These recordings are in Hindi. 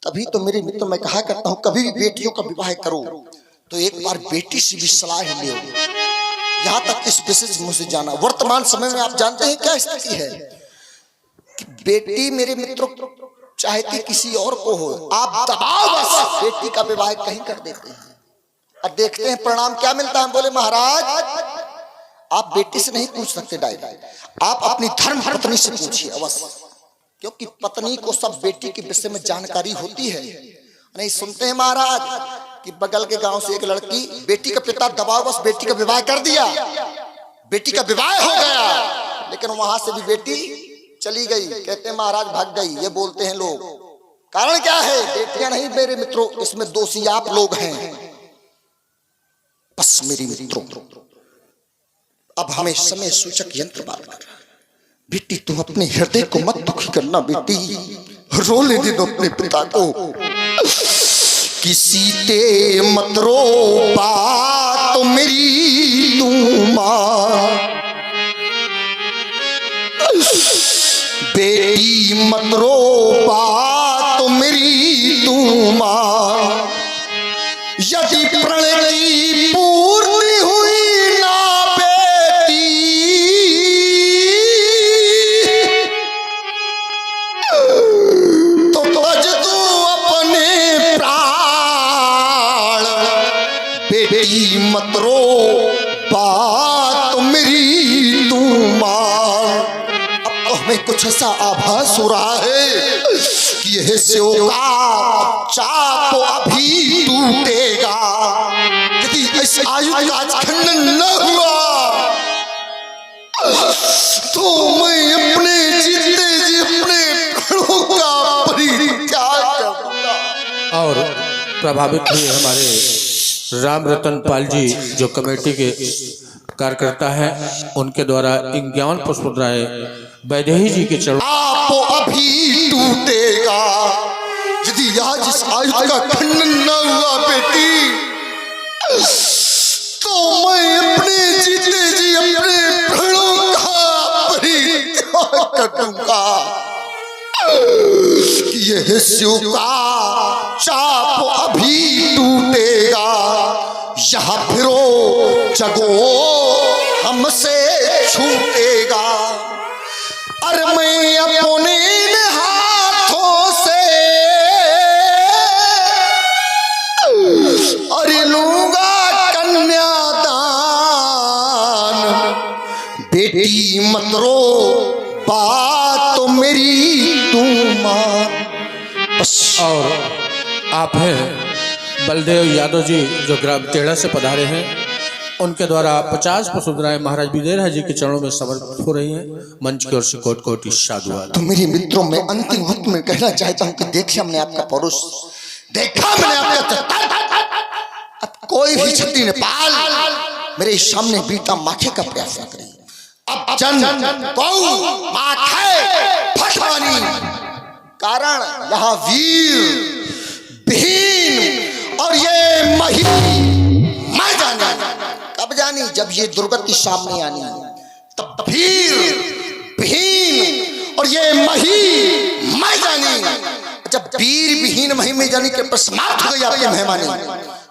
तभी तो मेरे मित्र मैं कहा करता हूँ कभी भी बेटियों का विवाह करो तो एक बार बेटी से भी सलाह लो। यहाँ तक इस विशेष मुझसे जाना, वर्तमान समय में आप जानते हैं क्या स्थिति है कि बेटी मेरे मित्रों चाहती किसी और को हो, आप दबाव बेटी का विवाह कहीं कर देते हैं और देखते हैं परिणाम क्या मिलता है। बोले महाराज आप बेटी से नहीं पूछ सकते डायरेक्ट, आप अपनी धर्म पत्नी से पूछिए अवश्य, क्योंकि पत्नी को सब बेटी के विषय में जानकारी होती है। नहीं सुनते हैं महाराज कि बगल के गांव से एक लड़की, बेटी का पिता दबाव बस बेटी का विवाह कर दिया, बेटी का विवाह हो गया, लेकिन वहां से भी बेटी चली गई। कहते हैं महाराज भाग गई, ये बोलते हैं लोग। कारण क्या है? बेटियां नहीं मेरे मित्रों, इसमें दोषी आप लोग हैं। बस मेरे मित्रों अब हमें समय सूचक यंत्र बार बार, बेटी तुम अपने हृदय को मत दुखी करना, बेटी रो ले दे दो अपने पिता को, किसी ते मत रो बात मेरी तू मां, बेटी मत रो बात मेरी तू मां, यदि प्रण की पूर्ति हुई ना बेटी तो तज तू अपने प्राण, बेटी मत रो बात मेरी तू मान। अब तो हमें कुछ ऐसा आभास हो रहा है कि यह सेव का चाप अभी टूटेगा, यदि इस आयु का खंडन न हुआ तो मैं अपने जीते जी अपने प्राणों का परित्याग करूंगा। और प्रभावित हुए हमारे राम रतन पाल जी जो कमेटी के कार्यकर्ता हैं, उनके द्वारा 51 पुष्पद्राय वैदेही जी के चरणों आप अभी टूटेगा, यदि आज इस आयु का खंडन न हुआ बेटी तो मैं अपने जीते जी अपने प्राणों का परित्याग करूंगा। यह शिव का चाप अभी टूटेगा, यहाँ फिरो जगो हमसे छूटेगा। अरे मैं अपने हाथों से अरे लूंगा कन्यादान, बेटी मत रो बात तो मेरी तू मान। और आप हैं बलदेव यादव जी जो ग्राम टेढ़ा से पधारे हैं, उनके द्वारा 50 पुष्पद्राय महाराज विदेरा जी के चरणों में समर्पित हो रही हैं। मंच की ओर से कोटि कोटि साधुवाद। तो मेरे मित्रों में अंतिम वक्त में कहना चाहता हूं कि देखिए हमने आपका पौरुष देखा, मैंने आपका अब कोई भी छत्री नेपाल मेरे सामने बीटा माथे का प्रयास करे। अब जन गौ माथे फटवानी, कारण यहाँ वीर बहन और ये मही मैं जानी, कब जानी जब ये दुर्गति सामने आनी, तब वीर बहन और ये मही मैं जानी। जब वीर विहीन मही में जानी के समाप्त हो गई आपकी मेहमानी,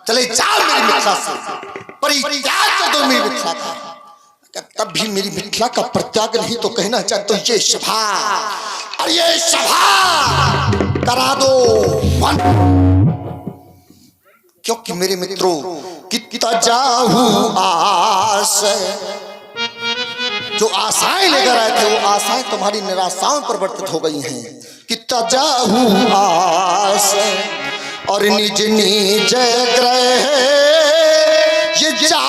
चले जाओ मेरी मिथिला से, परित्याग कर दो मेरी मिथिला का। तब भी मेरी मिथिला का प्रत्याग नहीं तो कहना चाहते तो ये सभा और ये सभा करा दो, क्योंकि मेरे मित्रों कितना जाहू आस, जो आशाएं लेकर आए थे वो आशाएं तुम्हारी निराशाओं परिवर्तित हो गई हैं। कितना जाहू आस और निज निज ग्रह ये जाहू,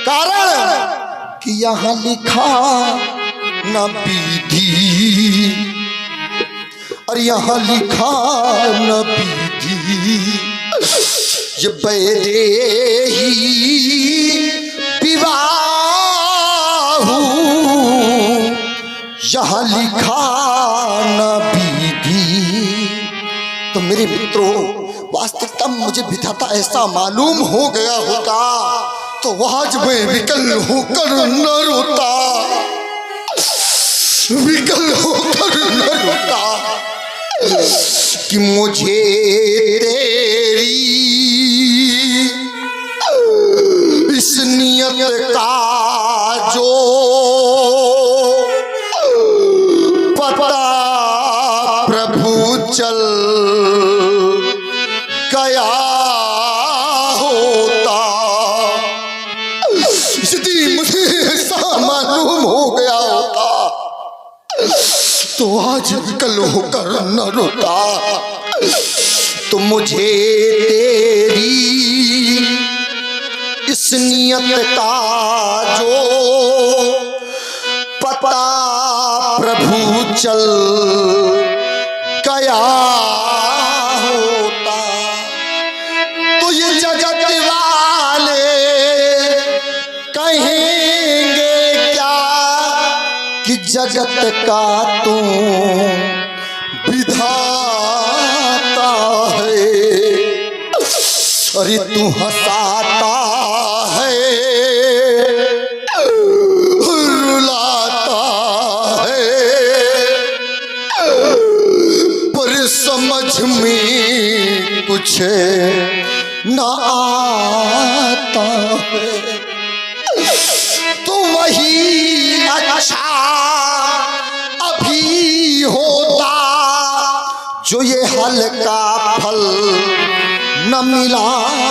कारण कि यहाँ लिखा न विधि और यहाँ लिखा न विधि, ये वैदेही विवाह यहाँ लिखा न विधि। तो मेरे मित्रों वास्तविकता मुझे विधाता ऐसा मालूम हो गया होता तो आज मैं विकल होकर न रोता, विकल होकर न रोता। कि मुझे तेरी इस नियत का जो पता प्रभु चल गया होता, यदि मुझे ऐसा मालूम हो गया होता तो आज कल होकर न रोता। तो मुझे तेरी इस नियत का जो पता प्रभु चल गया होता तो ये जगत वाले कहेंगे क्या कि जगत का तू विधाता है। अरे तू हंसाता है रुलाता है पर समझ में कुछ ना आता है। तो वही अच्छा अभी होता जो ये हल्का फल न मिला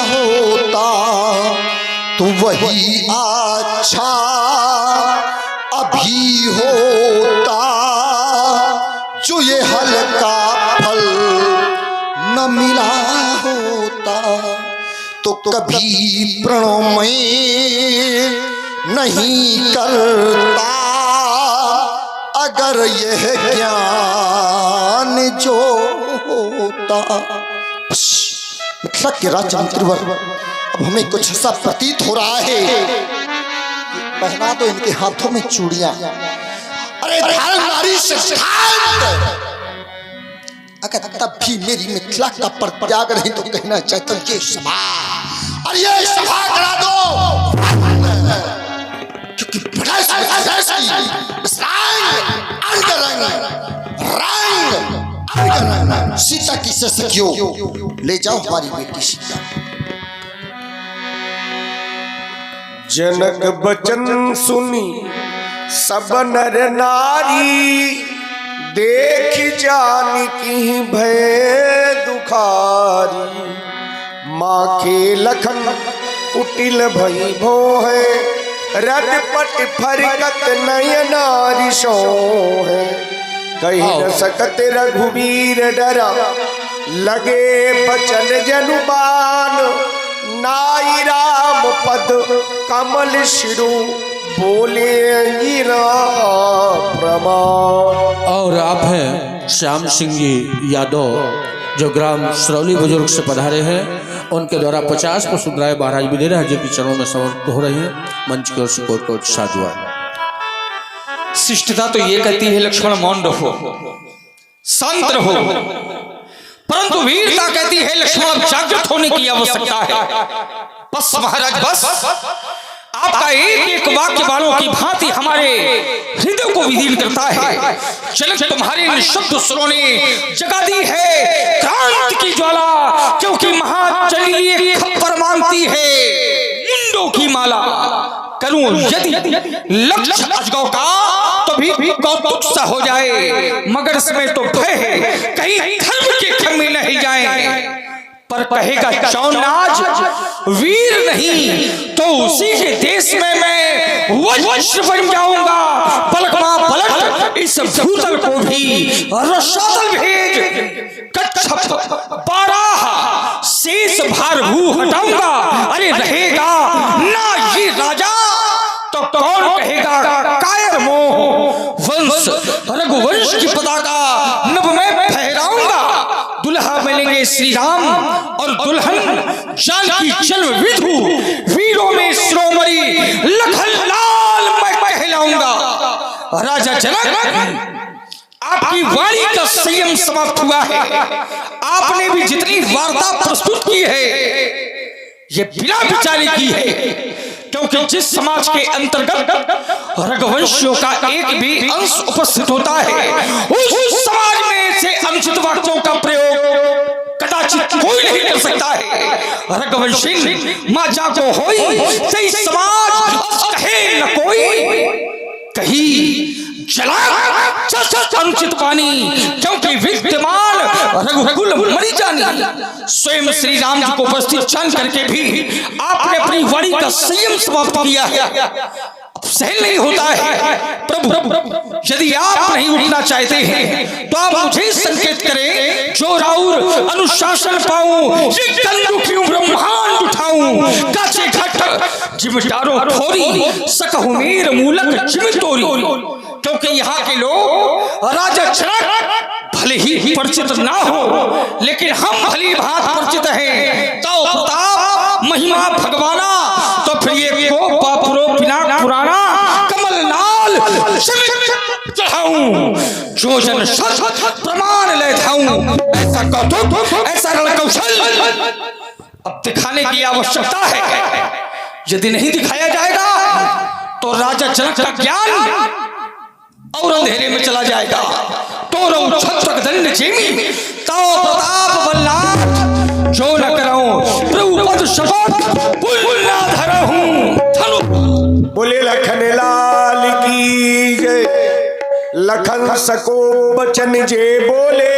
होता। तो वही अच्छा अभी होता जो ये हल्का फल न मिला होता। तो कभी प्रणमय नहीं करता अगर यह ज्ञान जो होता। मिथिला के राजा मंत्रिवर, अब हमें कुछ ऐसा प्रतीत हो रहा है, पहना दो इनके हाथों में चूड़ियां। अरे नारी से अगर तब भी मेरी मिथिला का परित्याग नहीं तो कहना चाहता हूं ये सभा, अरे ये सभा करा दो, क्योंकि सीता की सखियों ले जाओ हमारी बेटी सीता। जनक बचन सुनी सब नर नारी, देख जान की भय दुखारी। माँ के लखन कुटिल भई भो है, रट पट फरकत नयनारी सो है। कही न सकत रघुवीर डरा, लगे बचन जनुबान। नाई राम पद कमल शिरु, बोले प्रमाण। और आप हैं श्याम सिंह जी यादव जो ग्राम सरौली बुजुर्ग से पधारे हैं, उनके द्वारा 50 पुष्पराय महाराज विदेरा जी के चरणों में समर्पित हो रही हैं। मंच की ओर से कोट साधुवाद। शिष्टता तो ये कहती है लक्ष्मण मौन रहो, शांत रहो, परंतु वीरता कहती है लक्ष्मण जागृत होने की आवश्यकता है। बस महाराज बस, आपका एक एक वाक्य बालों की भांति हमारे हृदय को विदीर्ण करता है। जनक तुम्हारे निशब्द सुरों ने जगा दी है क्रांति की ज्वाला, क्योंकि महाचली एक खप्पर मांगती है मुंडों की माला। करूं यदि लक्ष्य अजगौ का तो भी कौतुक सा हो जाए, मगर इसमें तो भय है कहीं धर्म के खेमे नहीं जाए। पर कहेगा चौनाज वीर नहीं तो उसी के देश में मैं वज्र बन जाऊंगा। पलक मां पलट इस भूतल को भी रसातल भेज, कच्छप बाराह शेष भार भू हटाऊंगा। अरे रहेगा ना ये राजा तो कौन कहेगा कायर मोह। वंश रघुवंश की पताका नभ में फहराऊंगा। दुल्हा मिलेंगे श्री राम और दुल्हन जानकी जन्म विधु। वीरों में शिरोमणि लखन लाल मैं कहलाऊंगा। राजा जनक, आपकी वाणी का संयम समाप्त हुआ है। आपने भी जितनी वार्ता प्रस्तुत की है ये बिना विचारे की है, क्योंकि जिस समाज के अंतर्गत रघुवंशियों का एक भी अंश उपस्थित होता है उस समाज में से अनुचित वाक्यों का प्रयोग रघुवंशी माँ जाको होई सही समाज कहे न कोई कही जला अनुचित पानी क्योंकि विद्यमान रघुकुल मरी जानी। स्वयं श्री राम जी को उपस्थित जान करके भी आपने अपनी वाणी का संयम समाप्त किया है। अब सहन नहीं होता है प्रभु, यदि आप नहीं उठना चाहते हैं तो आप मुझे संकेत करें, जो राउर अनुशासन पाऊं, ये कंदु क्यों ब्रह्मांड उठाऊं, काचे घट जिमटारो थोरी सकहु मेर मूलक जिमटोरी। क्योंकि यहाँ के लोग राजा जनक भले ही परिचित ना हो, लेकिन हम भली भांत परिचित हैं। तो प्रताप महिमा भगवाना, तो फिर ये को पापुरो पिनाक पुराना कमल नाल चढ़ाऊं, जो जन सत प्रमाण ले धाऊं। ऐसा कौतुक, ऐसा रणकौशल अब दिखाने की आवश्यकता है। यदि नहीं दिखाया जाएगा तो राजा जनक का ज्ञान और अंधेरे में चला जाएगा। तो छत्रक दंड जेमी तो प्रताप बल्लाट जो न कराऊं, प्रभु पद शपथ पुल ना धरहूं। बोले लखन लाल की जय। लखन सको बचन जे बोले,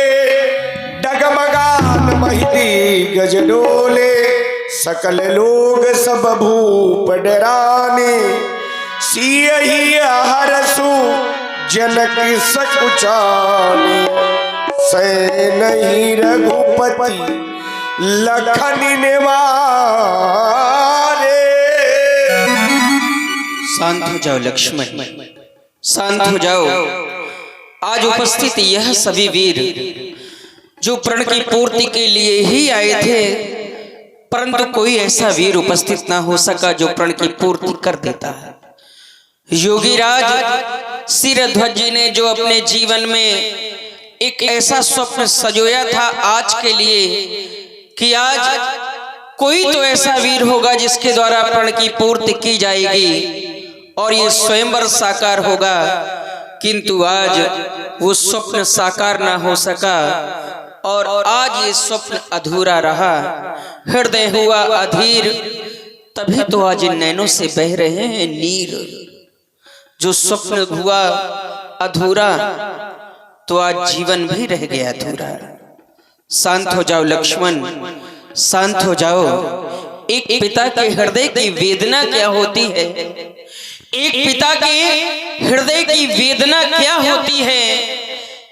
डगमगान महिती गज डोले। सकल लोग सब भूप डराने, सियहि हरसु जनक सकुचाने। सै नहीं रघुपति लखन निवारे। शांत हो जाओ लक्ष्मण, शांत हो जाओ। आज उपस्थित यह सभी वीर जो प्रण की पूर्ति के लिए ही आए थे, परंतु कोई ऐसा वीर उपस्थित ना हो सका जो प्रण की पूर्ति कर देता है। योगीराज सिरध्वज जी ने जो अपने जीवन में एक ऐसा स्वप्न सजोया था आज के लिए कि आज कोई तो ऐसा वीर होगा जिसके द्वारा प्रण की पूर्ति की जाएगी और ये स्वयंवर साकार होगा, किंतु आज वो स्वप्न साकार ना हो सका और आज ये स्वप्न अधूरा रहा। हृदय हुआ अधीर, तभी तो आज इन नैनों से बह रहे हैं नीर। जो स्वप्न हुआ अधूरा तो आज जीवन भी रह गया अधूरा। शांत हो जाओ लक्ष्मण, शांत हो जाओ। एक पिता के हृदय की वेदना क्या होती है, एक पिता के हृदय की वेदना क्या होती है,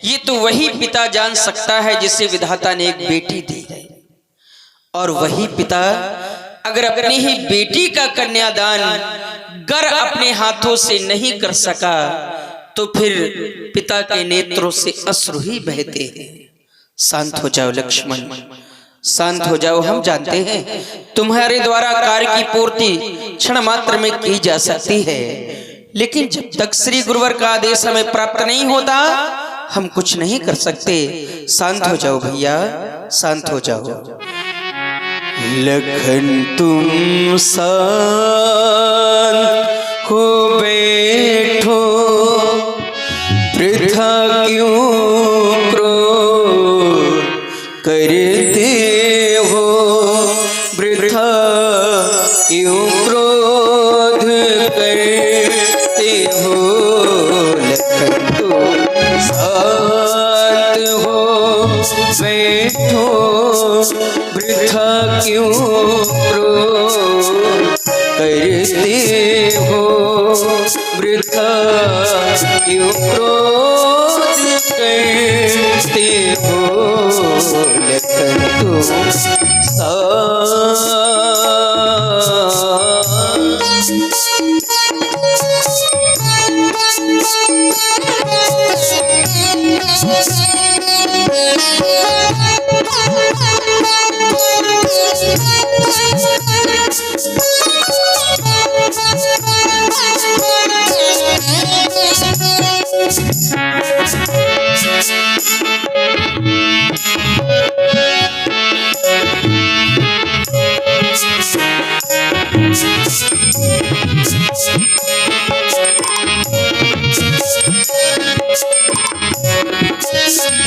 ये तो वही पिता जान सकता है जिसे विधाता ने एक बेटी दी है। और वही पिता अगर अपनी ही बेटी का कन्यादान गर अपने हाथों से नहीं कर सका तो फिर पिता के नेत्रों से अश्रु ही बहते हैं। शांत हो जाओ लक्ष्मण, शांत हो जाओ। हम जानते हैं तुम्हारे द्वारा कार्य की पूर्ति क्षण मात्र में की जा सकती है, लेकिन जब तक श्री गुरुवर का आदेश हमें प्राप्त नहीं होता हम कुछ नहीं कर सकते। शांत हो जाओ भैया, शांत हो जाओ। लखन तुम शांत हो बैठो, वृथा क्यों क्रोध करते हो, वृथा क्यों क्रोध करते हो। लखन तुम शांत हो बैठो, वृथा क्यों क्रोध करते हो, वृथा क्यों क्रोध करते हो। लखन तुम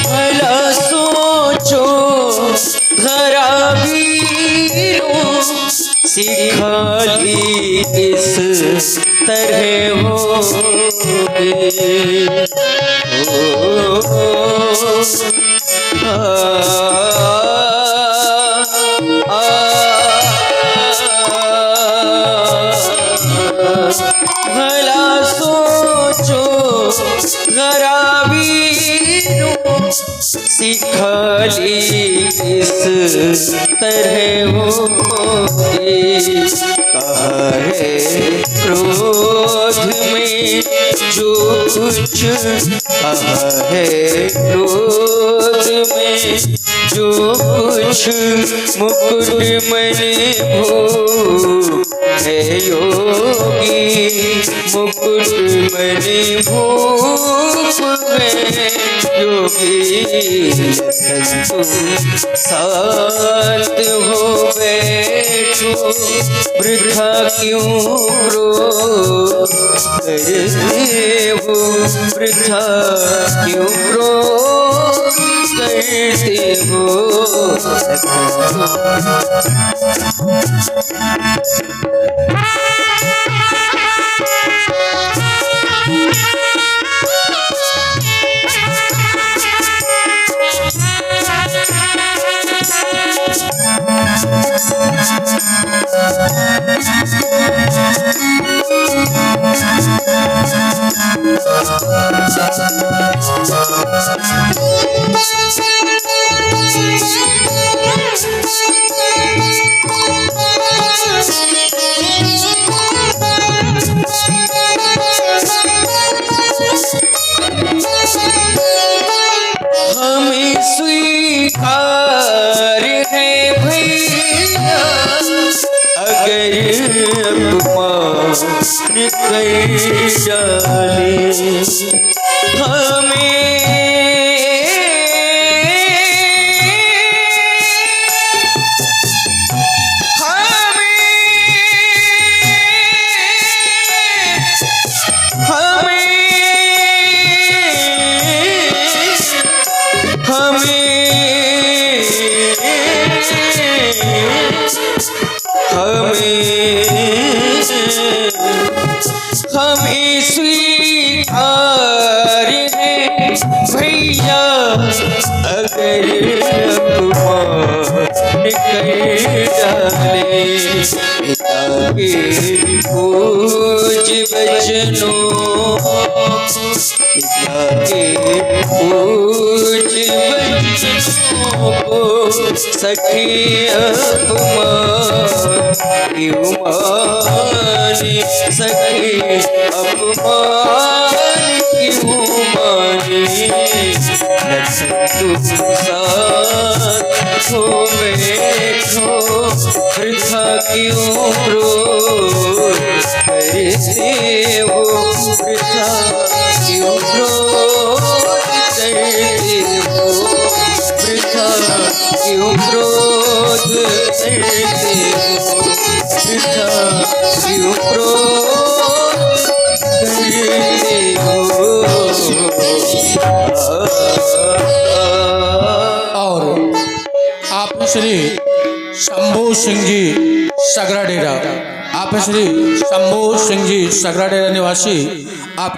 भला सोचो धरा वीरों सिखाली इस तरह होगी भला सोचो गराबी सिखाली इस तरह होगी कहा है क्रोध में जो कुछ कहा है क्रोध में जो कुछ मुकुट मन भूप है योगी मुकुट मन भूप है योगी तुम शांत हो बैठो वृथा क्यों क्रोध करते हो वृथा क्यों क्रोध करते हो हमें स्वीकार है भैया अगर अपमान कर डाले हमें स्वीकार है भैया अगर अपमान कर डाले पिता के पूज बचनों पिता के पूज बचनों को सखी अपमान क्यों माने सखी अपमान क्यों माने तुम साथ हो बैठो वृथा क्यों क्रोध करते हो वृथा क्यों क्रोध करते हो वृथा क्यों क्रोध करते हो वृथा क्यों क्रोध करते हो। और आप श्री शंभू सिंह जी सगरा डेरा आप श्री शंभू सिंह जी सगरा डेरा निवासी आप